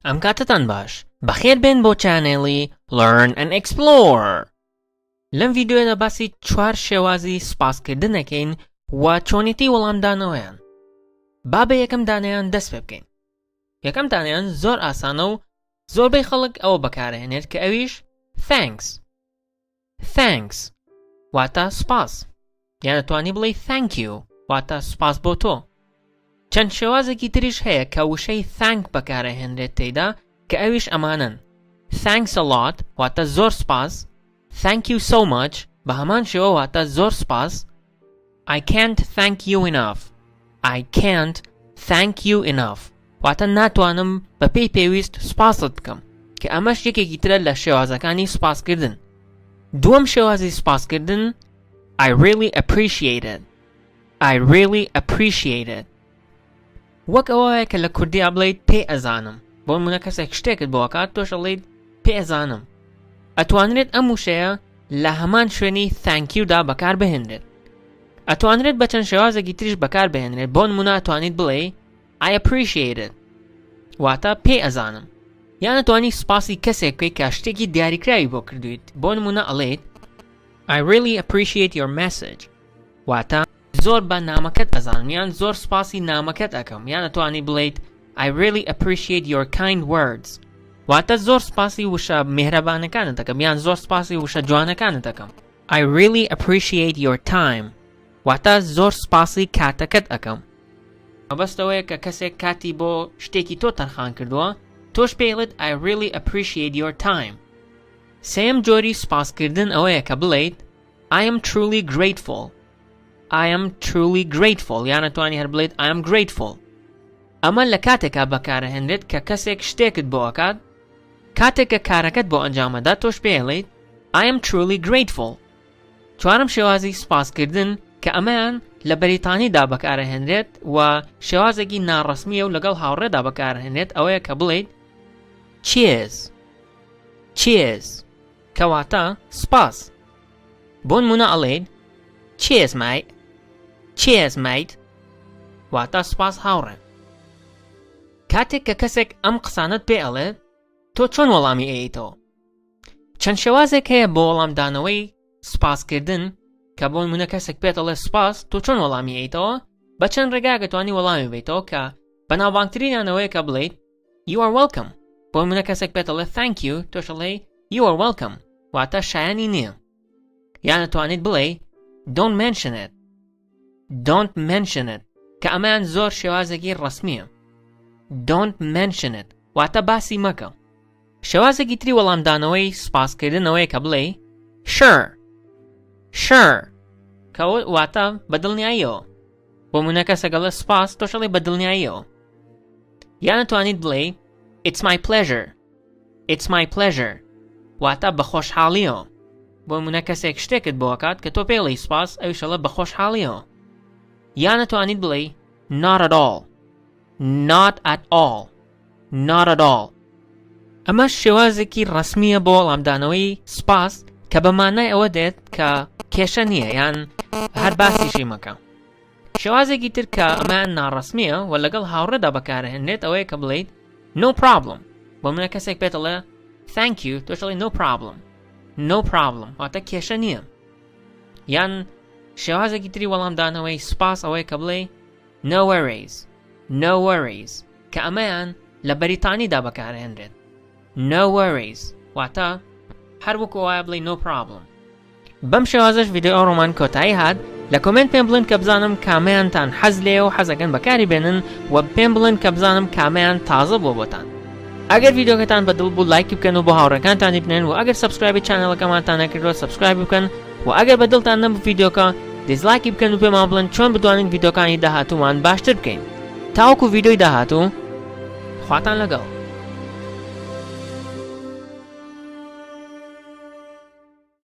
ئەم کاتتان باش بەخێر بێن بۆ چانێڵی Learn&Explore. لەم ڤیدیۆدا باسی 4 شێوازی سوپاسکردن دەکەین و چۆنیەتی وەڵامدانەوەیان. با بە یەکەم دانەیان دەست پێ بکەین. یەکەم دانەیان زۆر ئاسانە و زۆربەی خەڵک ئەوە بەکارهێنێت کە ئەویش thanks. thanks واتە سوپاس، یان دەتوانی بڵێ thank you واتە سوپاس بۆ تۆ. چەند شێوازێکی تریش هەیە کە وشەی thank بەکارەهێنرێت تێیدا کە ئەویش ئەمانن: thanks a lot واتە زۆر سوپاس، thank you so much بە هەمان شێوە واتە زۆر سوپاس، I can't thank you enough. I can't thank you enough واتە ناتوانم بە پێی پێویست سوپاست بکەم، کە ئەمەش یەکێکی ترە لە شێوازەکانی سوپاسکردن. دووەم شێوازی سوپاسکردن I really appreciate it. I really appreciate it. وەک ئەوەیە کە لە کوردیا بڵێیت پێ ئەزانم، بۆ نمونە کەسێک شتێکت بۆ ئەکات تۆش ئەڵێیت پێ ئەزانم. ئەتوانرێت ئەم وشەیە لە هەمان شوێنی thank you دا بەکار بهێنرێت. ئەتوانرێت بە چەند شێوازێکی تریش بەکار بهێنرێت، بۆ نمونە ئەتوانیت بڵێ I appreciate it واتە پێ ئەزانم، یان ئەتوانی سوپاسی کەسێک بکەیت کە شتێکی دیاریکراوی بۆ کردویت، بۆ نمونە ئەڵێیت I really appreciate your message واتە زۆر بە نامەکەت ئەزانم، یان زۆر سوپاسی نامەکەت ئەەکەم، یان ئەتوانی بڵێیت I really appreciate your kind words واتە زۆر سوپاسی وشە میهرەبانەکانت دەکەم، یان زۆر سوپاسی وشە جوانەکانت دەکەم. I really appreciate your time واتە زۆر سوپاسی کاتەکەت ئەەکەم. مەبەستەوەیە کە کەسێک کاتی بۆ شتێکی تۆ تەرخان کردووە، تۆش پێڵێت I really appreciate your time. سێم جۆری سوپاسکردن ئەوەیە کە بڵێیت I am truly grateful. I am truly grateful یان ئەتوانی هەر بڵێیت I am grateful. ئەمە لە کاتێکا بەکارەهێنرێت کە کەسێک شتێکت بۆ ئەکات، کاتێک کە کارەکەت بۆ ئەنجامەدا تۆش پێڵێیت I am truly grateful. چوارم شێوازی سوپاسکردن کە ئەمەیان لە بەریتانیدا بەکارەهێنرێت و شێوازێکی ناڕەسمیە و لەگەڵ هاوڕێدا بەکارهێنرێت، ئەوەیە کە بڵێیت cheers. cheers کەواتە سوپاس. بۆ نمونە ئەڵێیت cheers mate. cheers mate واتە سوپاس هاوڕێ. کاتێک کە کەسێک ئەم قسانت پێ ئەڵێت، تۆ چۆن وەڵامی ئەیتەوە؟ چەند شێوازێک هەیە بۆ وەڵامدانەوەی سوپاسکردن کە بۆ نمونە کەسێک پێت ئەڵێ سوپاس، تۆ چۆن وەڵامی ئەیتەوە؟ بە چەند ڕێگایەک دەتوانی وەڵامی بێتەوە کە بەناوبانگترینیانەوەیە کە بڵێیت you are welcome. بۆ نمونە کەسێک پێت ئەڵێ thank you، تۆش ئەڵێ you are welcome واتە شایانی نییە. یان ئەتوانیت بڵێ don't mention it. don't mention it کە ئەمەیان زۆر شێوازێکی ڕەسمیە. don't mention it واتە باسی مەکە. شێوازێکی تری وەڵامدانەوەی سوپاسکردنەوەیە کە بڵێ sure. sure کە واتە بەدڵنیاییەوە. بۆ نمونە کەسێک ئەڵێ سوپاس، تۆش ئەڵێ بەدڵنیاییەوە. یان ئەتوانیت بڵێ it's my pleasure. it's my pleasure واتە بەخۆشحاڵیەوە. بۆ نمونە کەسێک شتێکت بۆ ئەکات کە تۆ پێڵی سوپاس، ئەویش ئەڵێ بەخۆشحاڵیەوە. یان ئەتوانیت بڵێ not at all. not at all. not at all. ئەمە شێوازێکی ڕەسمیە بۆ وەڵامدانەوەی سوپاس کە بە مانای ئەوە دێت کە کێشە نییە یان هەر باسیشی مەکە. شێوازێکی تر کە ئەمەیان ناڕەسمیە و لەگەڵ هاوڕێدا بەکارهێنرێت ئەوەیە کە بڵێیت no problem. بۆ منە کەسێک پێت ئەڵێ thank you، تۆش ئەڵێ no problem. no problem واتە کێشە نییە. یان شێوازێکی تری وەڵامدانەوەی سوپاس ئەوەیە کە بڵێ no worries. no worries کە ئەمەیان لە بەریتانیدا بەکارهێنرێت. no worries واتە هەر وەکو وایە بڵێ no problem. بەم شێوازەش ڤیدیۆ ڕۆمان کۆتایی هات. لە کۆمنت پێم بڵێن کە بزانم کامەیانتان حەز لێ و حەزەکەن بەکاری بێنن، و پێم بڵێن کە بزانم کامەیان تازە بۆ بۆتان. ئەگەر ڤیدیۆکەتان بەدڵ بوو لایکی بکەن و بۆ هاوڕێکانتانی بنێن، و ئەگەر سەبسکرایبی چانەڵەکەمانتان نەکردووە سەبسکرایب بکەن، و ئەگەر بەدڵتان نەبوو ڤیدیۆکە دیزلایکی بکەن و پێمان بڵێن چۆن بتوانین ڤیدیۆکانی داهاتوومان باشتر بکەین. تاوەکو ڤیدیۆی داهاتوو، خواتان لەگەڵ.